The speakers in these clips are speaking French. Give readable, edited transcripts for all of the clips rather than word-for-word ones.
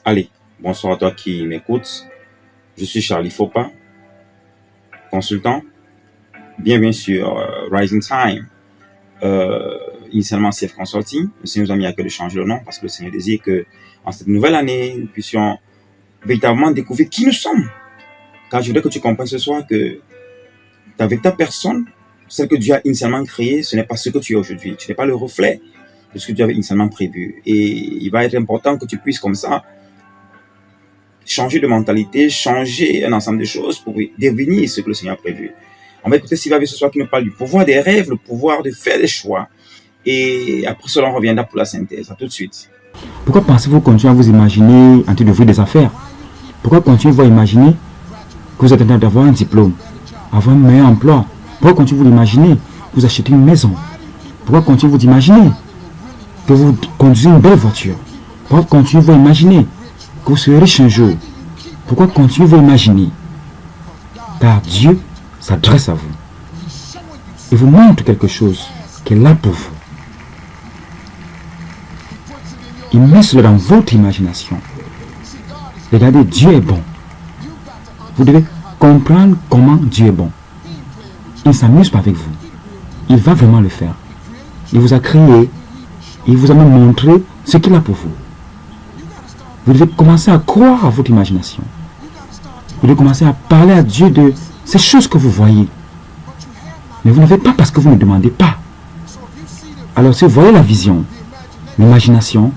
Allez, bonsoir à toi qui m'écoutes. Je suis Charlie Fopa, consultant. Bienvenue sur Rising Time. Initialement CF Consulting. Le Seigneur nous a mis à cœur de changer le nom parce que le Seigneur désire que, en cette nouvelle année, nous puissions véritablement découvrir qui nous sommes. Car je voudrais que tu comprennes ce soir que ta véritable personne, celle que Dieu a initialement créée, ce n'est pas ce que tu es aujourd'hui. Tu n'es pas le reflet de ce que Dieu avait initialement prévu. Et il va être important que tu puisses comme ça changer de mentalité, changer un ensemble de choses pour devenir ce que le Seigneur a prévu. On va écouter Steve Harvey ce soir qui nous parle du pouvoir des rêves, le pouvoir de faire des choix. Et après cela, on reviendra pour la synthèse. À tout de suite. Pourquoi pensez-vous continuer à vous imaginer en train d'ouvrir des affaires? Pourquoi continuez-vous à imaginer que vous êtes en train d'avoir un diplôme, avoir un meilleur emploi? Pourquoi continuez-vous d'imaginer que vous achetez une maison? Pourquoi continuez-vous d'imaginer que vous conduisez une belle voiture? Pourquoi continuez-vous à imaginer que vous serez riche un jour? Pourquoi continuez-vous à imaginer? Car Dieu s'adresse à vous et vous montre quelque chose qui est là pour vous. Il met cela dans votre imagination. Regardez, Dieu est bon. Vous devez comprendre comment Dieu est bon. Il ne s'amuse pas avec vous. Il va vraiment le faire. Il vous a créé. Il vous a même montré ce qu'il a pour vous. Vous devez commencer à croire à votre imagination. Vous devez commencer à parler à Dieu de ces choses que vous voyez. Mais vous ne faites pas parce que vous ne demandez pas. Alors si vous voyez la vision, l'imagination,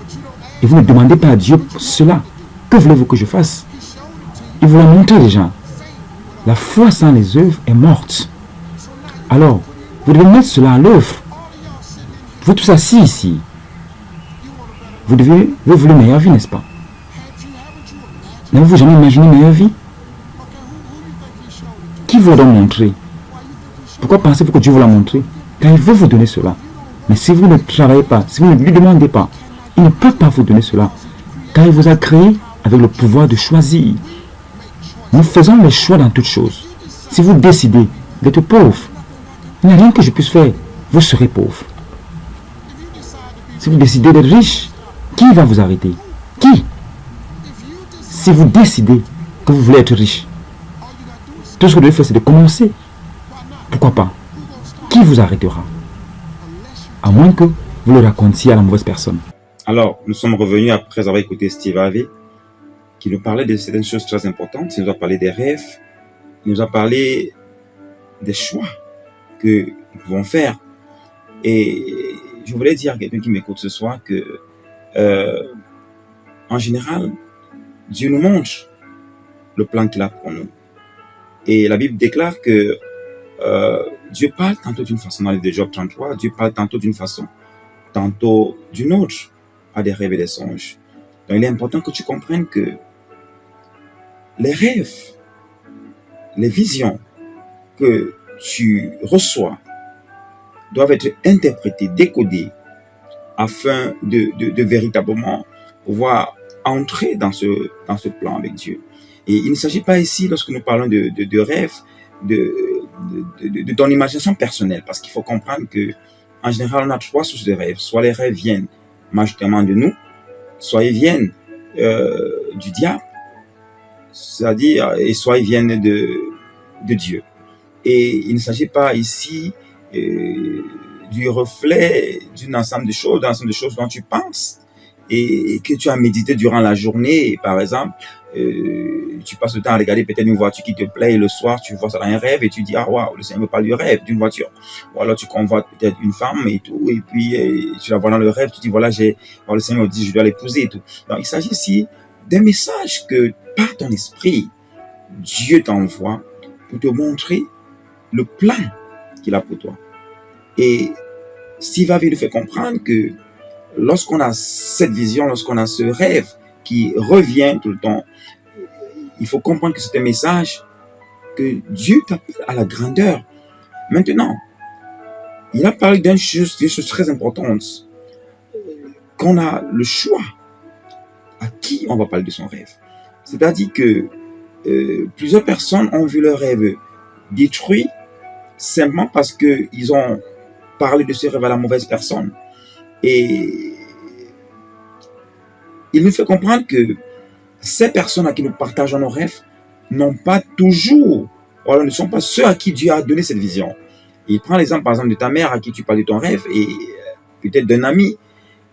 et vous ne demandez pas à Dieu cela, que voulez-vous que je fasse? Il vous l'a montré déjà. La foi sans les œuvres est morte. Alors, vous devez mettre cela à l'œuvre. Vous tous assis ici. Vous voulez une meilleure vie, n'est-ce pas? N'avez-vous jamais imaginé une meilleure vie? Qui vous l'a donc montré? Pourquoi pensez-vous que Dieu vous l'a montré? Car il veut vous donner cela. Mais si vous ne travaillez pas, si vous ne lui demandez pas, il ne peut pas vous donner cela. Car il vous a créé avec le pouvoir de choisir. Nous faisons les choix dans toutes choses. Si vous décidez d'être pauvre, il n'y a rien que je puisse faire. Vous serez pauvre. Si vous décidez d'être riche, qui va vous arrêter? Qui? Si vous décidez que vous voulez être riche, tout ce que vous devez faire, c'est de commencer. Pourquoi pas? Qui vous arrêtera? À moins que vous le racontiez à la mauvaise personne. Alors, nous sommes revenus après avoir écouté Steve Harvey, qui nous parlait de certaines choses très importantes. Il nous a parlé des rêves, il nous a parlé des choix que nous pouvons faire. Et je voulais dire à quelqu'un qui m'écoute ce soir que, en général, Dieu nous montre le plan qu'il a pour nous. Et la Bible déclare que Dieu parle tantôt d'une façon dans le livre de Job 33, Dieu parle tantôt d'une façon, tantôt d'une autre, à des rêves et des songes. Donc il est important que tu comprennes que les rêves, les visions que tu reçois doivent être interprétées, décodées, afin de véritablement pouvoir entrer dans ce plan avec Dieu. Et il ne s'agit pas ici, lorsque nous parlons de rêves, de ton imagination personnelle, parce qu'il faut comprendre que en général, on a trois sources de rêves. Soit les rêves viennent majoritairement de nous, soit ils viennent du diable, c'est-à-dire, et soit ils viennent de Dieu. Et il ne s'agit pas ici du reflet d'un ensemble de choses dont tu penses et que tu as médité durant la journée. Par exemple, tu passes le temps à regarder peut-être une voiture qui te plaît et le soir tu vois ça dans un rêve et tu dis ah waouh, le Seigneur me parle du rêve d'une voiture. Ou alors tu convoites peut-être une femme et tout et puis tu la vois dans le rêve, tu dis voilà, le Seigneur me dit je dois l'épouser et tout. Donc il s'agit ici d'un message que par ton esprit Dieu t'envoie pour te montrer le plan qu'il a pour toi. Et Steve Harvey nous fait comprendre que lorsqu'on a cette vision, lorsqu'on a ce rêve qui revient tout le temps, il faut comprendre que c'est un message que Dieu t'appelle à la grandeur. Maintenant, il a parlé d'une chose très importante, qu'on a le choix à qui on va parler de son rêve. C'est-à-dire que plusieurs personnes ont vu leur rêve détruit simplement parce qu'ils ont parlé de ce rêve à la mauvaise personne. Et il nous fait comprendre que ces personnes à qui nous partageons nos rêves n'ont pas toujours, voilà, ne sont pas ceux à qui Dieu a donné cette vision. Il prend l'exemple par exemple de ta mère à qui tu parles de ton rêve et peut-être d'un ami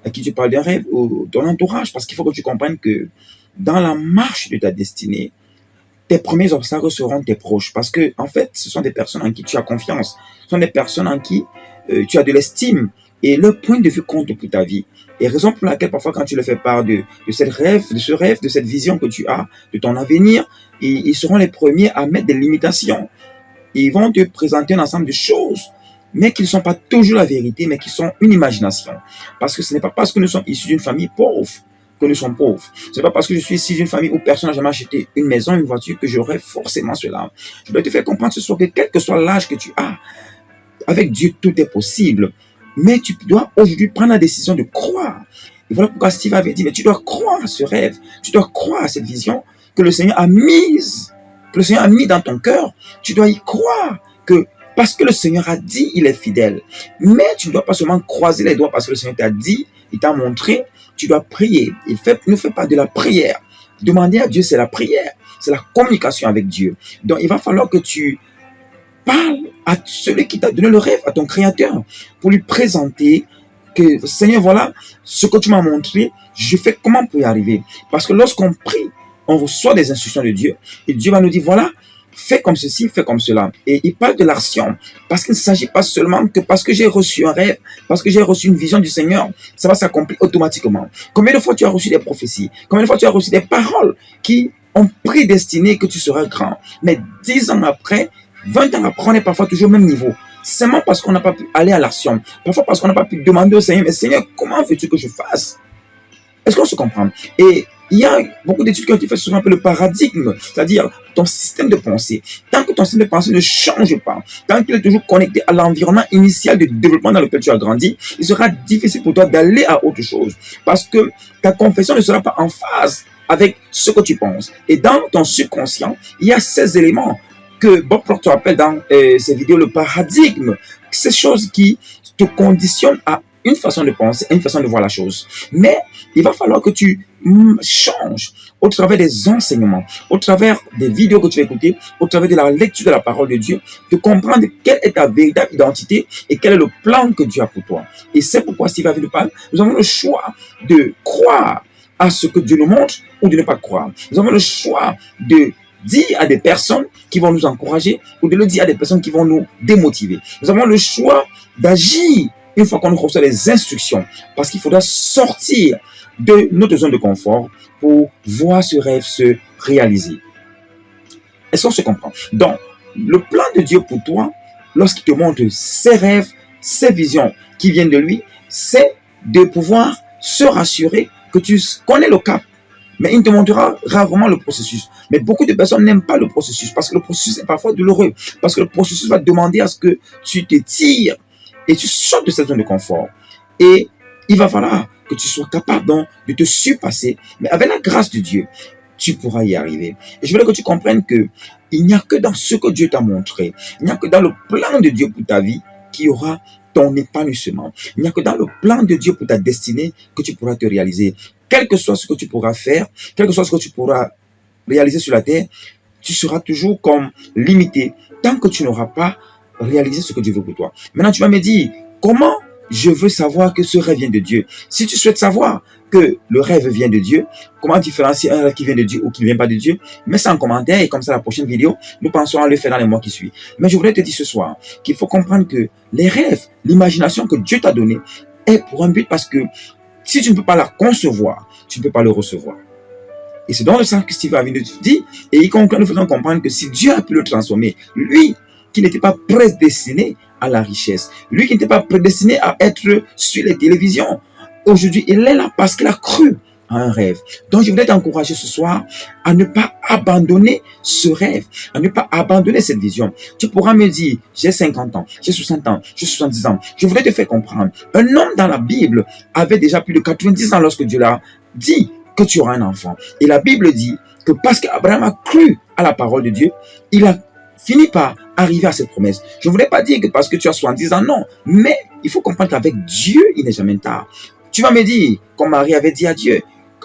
à qui tu parles d'un rêve ou ton entourage, parce qu'il faut que tu comprennes que dans la marche de ta destinée, tes premiers obstacles seront tes proches, parce que en fait, ce sont des personnes en qui tu as confiance, ce sont des personnes en qui tu as de l'estime, et leur point de vue compte pour ta vie. Et raison pour laquelle parfois quand tu leur fais part de cette rêve, de ce rêve, de cette vision que tu as, de ton avenir, ils seront les premiers à mettre des limitations. Ils vont te présenter un ensemble de choses, mais qui ne sont pas toujours la vérité, mais qui sont une imagination. Parce que ce n'est pas parce que nous sommes issus d'une famille pauvre que nous sommes pauvres. Ce n'est pas parce que je suis issu d'une famille où personne n'a jamais acheté une maison, une voiture, que j'aurai forcément cela. Je dois te faire comprendre ce soir que quel que soit l'âge que tu as, avec Dieu, tout est possible. Mais tu dois aujourd'hui prendre la décision de croire. Et voilà pourquoi Steve avait dit, mais tu dois croire à ce rêve, tu dois croire à cette vision que le Seigneur a mise, que le Seigneur a mis dans ton cœur. Tu dois y croire que parce que le Seigneur a dit, il est fidèle. Mais tu ne dois pas seulement croiser les doigts parce que le Seigneur t'a dit, il t'a montré. Tu dois prier. Ne fais pas de la prière. Demander à Dieu, c'est la prière. C'est la communication avec Dieu. Donc, il va falloir que tu parles à celui qui t'a donné le rêve, à ton Créateur, pour lui présenter que, Seigneur, voilà ce que tu m'as montré, je fais comment pour y arriver. Parce que lorsqu'on prie, on reçoit des instructions de Dieu. Et Dieu va nous dire, voilà, fais comme ceci, fais comme cela. Et il parle de l'action. Parce qu'il ne s'agit pas seulement que parce que j'ai reçu un rêve, parce que j'ai reçu une vision du Seigneur, ça va s'accomplir automatiquement. Combien de fois tu as reçu des prophéties? Combien de fois tu as reçu des paroles qui ont prédestiné que tu seras grand? Mais 10 ans après, 20 ans après, on est parfois toujours au même niveau. Seulement parce qu'on n'a pas pu aller à l'action. Parfois parce qu'on n'a pas pu demander au Seigneur, mais Seigneur, comment veux-tu que je fasse? Est-ce qu'on se comprend? Et il y a beaucoup d'études qui ont été faites sur un peu le paradigme, c'est-à-dire ton système de pensée. Tant que ton système de pensée ne change pas, tant qu'il est toujours connecté à l'environnement initial de développement dans lequel tu as grandi, il sera difficile pour toi d'aller à autre chose. Parce que ta confession ne sera pas en phase avec ce que tu penses. Et dans ton subconscient, il y a ces éléments que Bob Proctor appelle dans ses vidéos le paradigme. Ces choses qui te conditionnent à une façon de penser, une façon de voir la chose. Mais il va falloir que tu changes au travers des enseignements, au travers des vidéos que tu vas écouter, au travers de la lecture de la parole de Dieu, de comprendre quelle est ta véritable identité et quel est le plan que Dieu a pour toi. Et c'est pourquoi Steve avait parlé, nous avons le choix de croire à ce que Dieu nous montre ou de ne pas croire. Nous avons le choix de dire à des personnes qui vont nous encourager ou de le dire à des personnes qui vont nous démotiver. Nous avons le choix d'agir une fois qu'on reçoit les instructions, parce qu'il faudra sortir de notre zone de confort pour voir ce rêve se réaliser. Est-ce qu'on se comprend? Donc, le plan de Dieu pour toi, lorsqu'il te montre ses rêves, ses visions qui viennent de lui, c'est de pouvoir se rassurer que tu connais le cap. Mais il te montrera rarement le processus. Mais beaucoup de personnes n'aiment pas le processus parce que le processus est parfois douloureux. Parce que le processus va demander à ce que tu te tires et tu sortes de cette zone de confort. Et il va falloir que tu sois capable donc de te surpasser. Mais avec la grâce de Dieu, tu pourras y arriver. Et je voudrais que tu comprennes que il n'y a que dans ce que Dieu t'a montré, il n'y a que dans le plan de Dieu pour ta vie qu'il y aura ton épanouissement. Il n'y a que dans le plan de Dieu pour ta destinée que tu pourras te réaliser. Quel que soit ce que tu pourras faire, quel que soit ce que tu pourras réaliser sur la terre, tu seras toujours comme limité tant que tu n'auras pas réalisé ce que Dieu veut pour toi. Maintenant, tu vas me dire, comment je veux savoir que ce rêve vient de Dieu? Si tu souhaites savoir que le rêve vient de Dieu, comment différencier un rêve qui vient de Dieu ou qui ne vient pas de Dieu? Mets ça en commentaire et comme ça, la prochaine vidéo, nous pensons à le faire dans les mois qui suivent. Mais je voudrais te dire ce soir qu'il faut comprendre que les rêves, l'imagination que Dieu t'a donnée est pour un but, parce que si tu ne peux pas la concevoir, tu ne peux pas le recevoir. Et c'est dans le sens que Steve a dit, et il conclut en nous faisant comprendre que si Dieu a pu le transformer, lui qui n'était pas prédestiné à la richesse, lui qui n'était pas prédestiné à être sur les télévisions, aujourd'hui il est là parce qu'il a cru à un rêve. Donc je voudrais t'encourager ce soir à ne pas abandonner ce rêve, à ne pas abandonner cette vision. Tu pourras me dire, j'ai 50 ans, j'ai 60 ans, j'ai 70 ans. Je voudrais te faire comprendre. Un homme dans la Bible avait déjà plus de 90 ans lorsque Dieu l'a dit que tu auras un enfant. Et la Bible dit que parce qu'Abraham a cru à la parole de Dieu, il a fini par arriver à cette promesse. Je ne voudrais pas dire que parce que tu as 70 ans, non. Mais il faut comprendre qu'avec Dieu, il n'est jamais tard. Tu vas me dire, comme Marie avait dit à Dieu,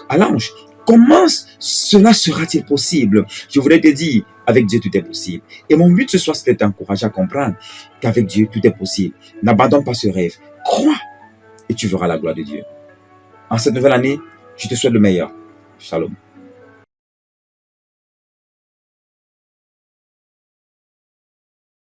à l'ange, comment cela sera-t-il possible? Je voudrais te dire, avec Dieu, tout est possible. Et mon but ce soir, c'est de t'encourager à comprendre qu'avec Dieu, tout est possible. N'abandonne pas ce rêve. Crois et tu verras la gloire de Dieu. En cette nouvelle année, je te souhaite le meilleur. Shalom.